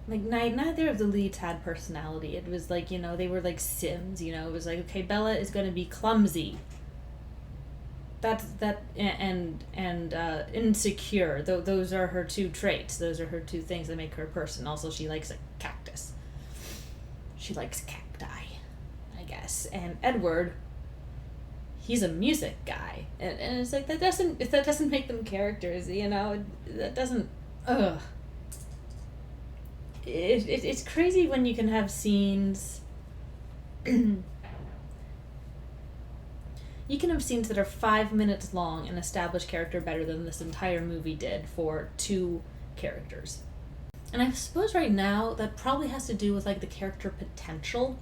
Like neither of the leads had personality. It was like, you know, they were like Sims, you know. It was like, okay, Bella is going to be clumsy. And insecure. Those are her two traits. Those are her two things that make her a person. Also, she likes a cactus. She likes cacti, I guess. And Edward, he's a music guy, and it's like that doesn't make them characters, you know. That doesn't. Ugh. It's crazy when you can have scenes. You can have scenes that are 5 minutes long and establish character better than this entire movie did for two characters. And I suppose right now that probably has to do with like the character potential.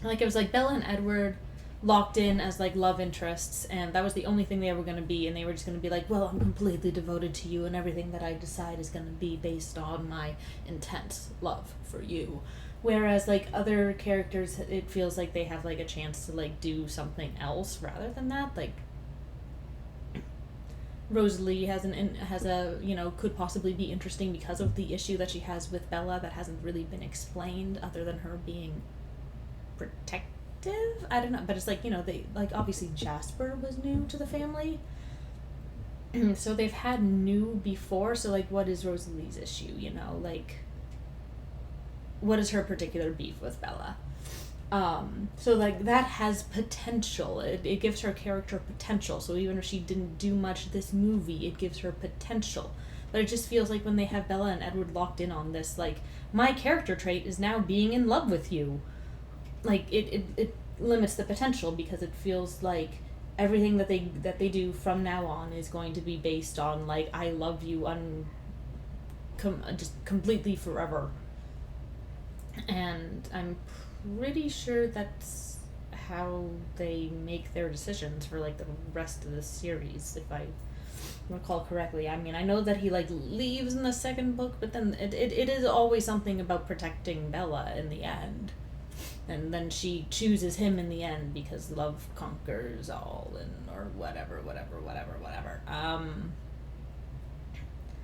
Like it was like Bella and Edward locked in as like love interests, and that was the only thing they were going to be, and they were just going to be like, well, I'm completely devoted to you, and everything that I decide is going to be based on my intense love for you. Whereas like other characters, it feels like they have like a chance to like do something else rather than that. Like Rosalie has a you know, could possibly be interesting because of the issue that she has with Bella that hasn't really been explained other than her being protective. I don't know, but it's like, you know, they like obviously Jasper was new to the family. So they've had new before, so like what is Rosalie's issue, you know? Like what is her particular beef with Bella? So like that has potential. It gives her character potential. So even if she didn't do much this movie, it gives her potential. But it just feels like when they have Bella and Edward locked in on this, like, my character trait is now being in love with you. Like it limits the potential, because it feels like everything that they do from now on is going to be based on like, I love you just completely forever. And I'm pretty sure that's how they make their decisions for like the rest of the series, if I recall correctly. I mean, I know that he like leaves in the second book, but then it is always something about protecting Bella in the end, and then she chooses him in the end because love conquers all, and or whatever.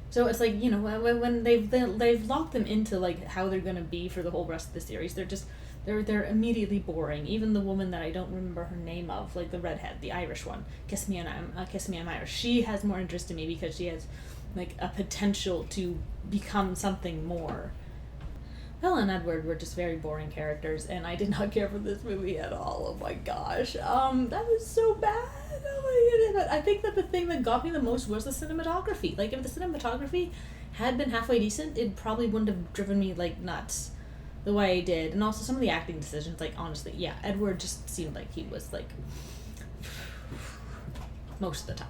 So it's like, you know, when they've locked them into like how they're gonna be for the whole rest of the series, they're immediately boring. Even the woman that I don't remember her name of, like the redhead, the Irish one, Kiss Me, I'm Irish. She has more interest in me because she has like a potential to become something more. Bella and Edward were just very boring characters, and I did not care for this movie at all. Oh my gosh, that was so bad. Oh my goodness! But I think that the thing that got me the most was the cinematography. Like, if the cinematography had been halfway decent, it probably wouldn't have driven me like nuts the way it did. And also some of the acting decisions, like honestly, yeah, Edward just seemed like he was like most of the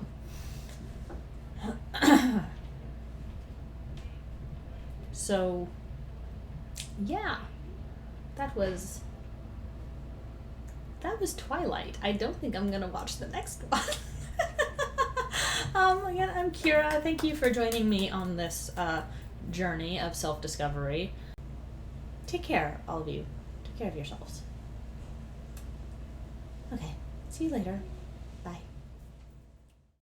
time. So yeah, that was Twilight. I don't think I'm gonna watch the next one. Again, I'm Kira. Thank you for joining me on this journey of self-discovery. Take care, all of you. Take care of yourselves. Okay, see you later. Bye.